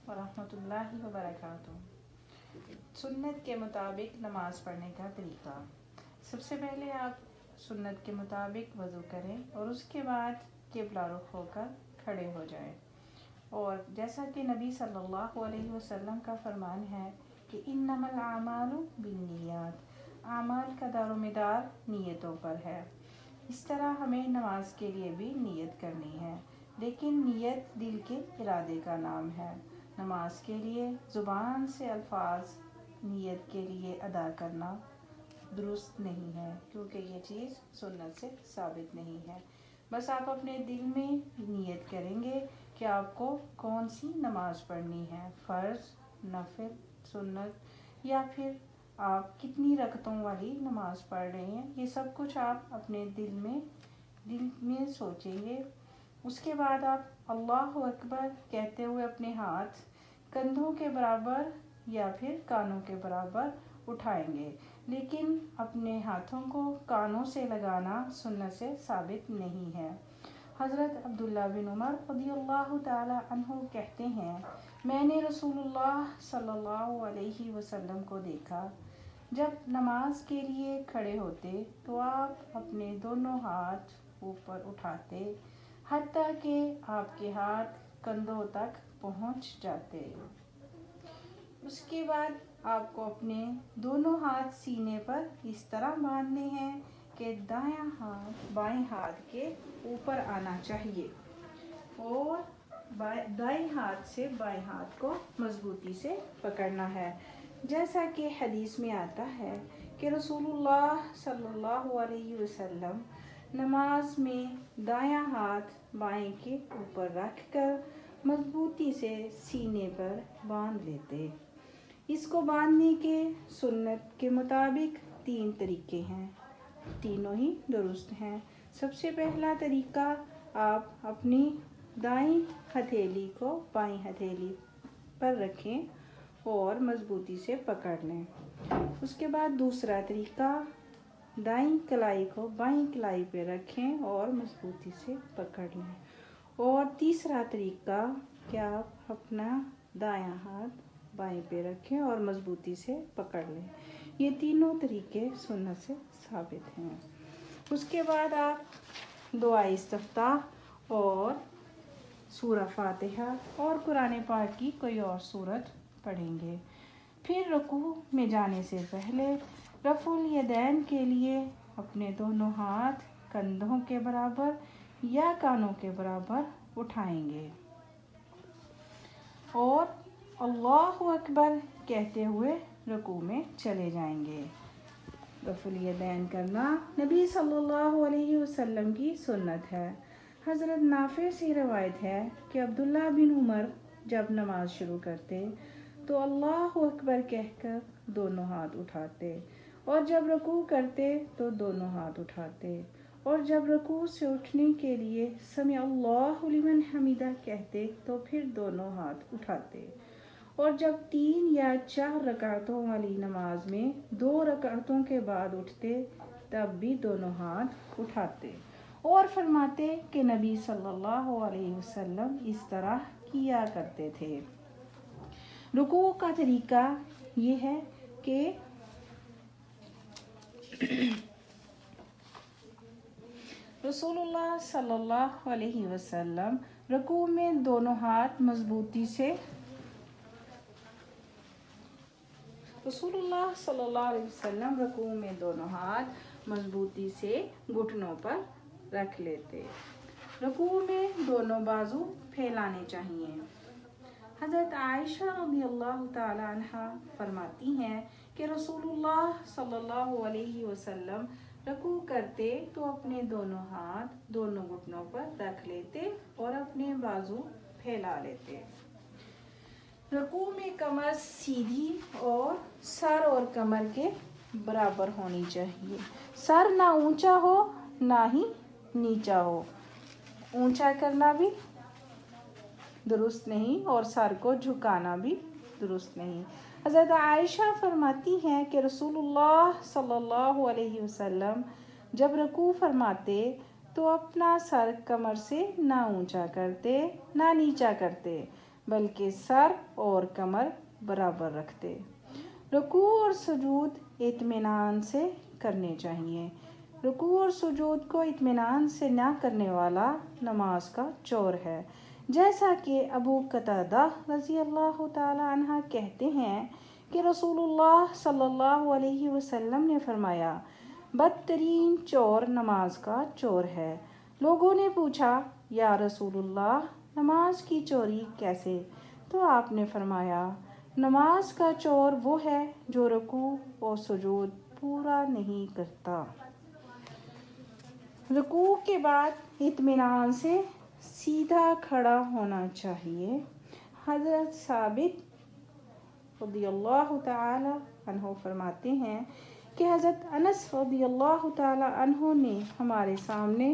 वरहमतुल्लाहि वबरकातुहू। सुन्नत के मुताबिक नमाज पढ़ने का तरीका। सबसे पहले आप सुन्नत के मुताबिक वज़ू करें और उसके बाद क़िबला रुख होकर खड़े हो जाएं। और जैसा कि नबी सल्लल्लाहु अलैहि वसल्लम का फरमान है कि इन्नमल आमालु बिन्नियात, आमाल का दारोमदार नीयतों पर है। इस तरह हमें नमाज के लिए भी नीयत करनी है, लेकिन नीयत दिल के इरादे का नाम है। नमाज के लिए ज़ुबान से अल्फाज नीयत के लिए अदा करना दुरुस्त नहीं है, क्योंकि ये चीज़ सुन्नत से साबित नहीं है। बस आप अपने दिल में नीयत करेंगे कि आपको कौन सी नमाज पढ़नी है, फ़र्ज़, नफिल, सुन्नत, या फिर आप कितनी रकतों वाली नमाज पढ़ रहे हैं। ये सब कुछ आप अपने दिल में सोचेंगे। उसके बाद आप अल्लाहु अकबर कहते हुए अपने हाथ कंधों के बराबर या फिर कानों के बराबर उठाएंगे, लेकिन अपने हाथों को कानों से लगाना सुन्नत से साबित नहीं है। हज़रत अब्दुल्ला बिन उमर रज़ियल्लाहु ताला अन्हु कहते हैं, मैंने रसूलुल्लाह सल्लल्लाहु अलैहि वसल्लम को देखा, जब नमाज के लिए खड़े होते तो आप अपने दोनों हाथ ऊपर उठाते हत्ता कि आपके हाथ कंधों तक पहुंच जाते। उसके बाद आपको अपने दोनों हाथ सीने पर इस तरह बांधने हैं कि दायां हाथ बाएं हाथ के ऊपर आना चाहिए और दाएं हाथ से बाएं हाथ को मजबूती से पकड़ना है। जैसा कि हदीस में आता है कि रसूलुल्लाह सल्लल्लाहु अलैहि वसल्लम नमाज में दायां हाथ बाएं के ऊपर रखकर मजबूती से सीने पर बांध लेते। इसको बांधने के सुन्नत के मुताबिक 3 तरीके हैं, तीनों ही दुरुस्त हैं। सबसे पहला तरीका, आप अपनी दाईं हथेली को बाईं हथेली पर रखें और मजबूती से पकड़ लें। उसके बाद दूसरा तरीका, दाईं कलाई को बाईं कलाई पे रखें और मजबूती से पकड़ लें। और तीसरा तरीका कि आप अपना दायां हाथ बाएं पे रखें और मजबूती से पकड़ लें। ये तीनों तरीके सुन्नत से साबित हैं। उसके बाद आप दुआ इस्तिफ्ताह और सूरह फातिहा और कुरान पाक की कोई और सूरत पढ़ेंगे। फिर रुकू में जाने से पहले रफ़ुल यदैन के लिए अपने दोनों हाथ कंधों के बराबर या कानों के बराबर उठाएंगे और अल्लाहु अकबर कहते हुए रुकू में चले जाएंगे। रफ़ुल यदैन करना नबी सल्लल्लाहु अलैहि वसल्लम की सुन्नत है। हज़रत नाफे से रवायत है कि अब्दुल्ला बिन उमर जब नमाज शुरू करते तो अल्लाहु अकबर कहकर दोनों हाथ उठाते, और जब रुकू करते तो दोनों हाथ उठाते, और जब रुकू से उठने के लिए समी अल्लाहु लिमन हमीदा कहते तो फिर दोनों हाथ उठाते, और जब 3 या 4 रकातों वाली नमाज में 2 रकातों के बाद उठते तब भी दोनों हाथ उठाते और फरमाते कि नबी सल्लल्लाहु अलैहि वसल्लम इस तरह किया करते थे। रुकू का तरीका ये है कि रसूलुल्लाह सल्लल्लाहु अलैहि वसल्लम रुकू में दोनों हाथ मजबूती से रुकू में दोनों हाथ मजबूती से घुटनों पर रख लेते। रुकू में दोनों बाजू फैलाने चाहिए। हज़रत आयशा रज़ियल्लाहु ताला अन्हा फरमाती हैं कि रसूलुल्लाह सल्लल्लाहु अलैहि वसल्लम रुकू करते तो अपने दोनों हाथ दोनों घुटनों पर रख लेते और अपने बाजू फैला लेते। रुकू में कमर सीधी और सर और कमर के बराबर होनी चाहिए। सर ना ऊंचा हो ना ही नीचा हो, ऊंचा करना भी दुरुस्त नहीं और सर को झुकाना भी दुरुस्त नहीं। हज़रत आयशा फरमाती हैं कि रसूलुल्लाह सल्लल्लाहु अलैहि वसल्लम जब रुकू फरमाते तो अपना सर कमर से ना ऊंचा करते ना नीचा करते, بلکہ سر اور کمر برابر رکھتے۔ رکوع اور سجود اطمینان سے کرنے چاہیے۔ رکوع اور سجود کو اطمینان سے نہ کرنے والا نماز کا چور ہے، جیسا کہ ابو قتادہ رضی اللہ تعالی عنہ کہتے ہیں کہ رسول اللہ صلی اللہ علیہ وسلم نے فرمایا، بدترین چور نماز کا چور ہے۔ لوگوں نے پوچھا، یا رسول اللہ، نماز کی چوری کیسے؟ تو آپ نے فرمایا، نماز کا چور وہ ہے جو رکوع اور سجود پورا نہیں کرتا۔ رکوع کے بعد اطمینان سے سیدھا کھڑا ہونا چاہیے۔ حضرت ثابت رضی اللہ تعالی عنہ فرماتے ہیں کہ حضرت انس رضی اللہ تعالی عنہ نے ہمارے سامنے